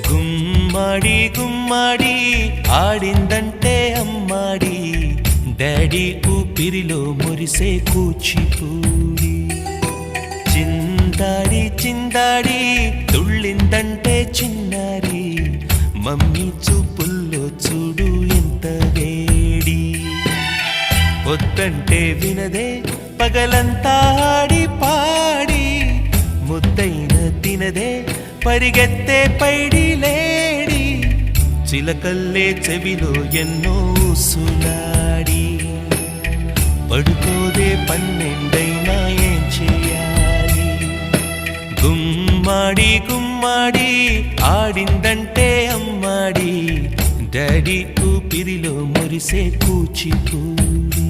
గుమ్మడి గుమ్మడి ఆడిందంటే అమ్మాడి daddy ఊపిరిలో మురిసే కూచిపూడి చిందాడి చిందాడి తుళ్ళిందంటే చిన్నారి మమ్మీ చూపుల్లో చూడు ఎంత వేడి వద్దంటే వినదే పగలంతా ఆడి పాడి ముద్దైన తినదే పరిగెత్తే పైడి లేడి చిలకల్లే చెవిలో ఎన్నో సులాడి పడుకోదే పన్నెండైనా ఏం చేయాలి గుమ్మాడి గుమ్మాడి ఆడిందంటే అమ్మాడి డాడీ ఊపిరిలో మురిసే కూచిపూడి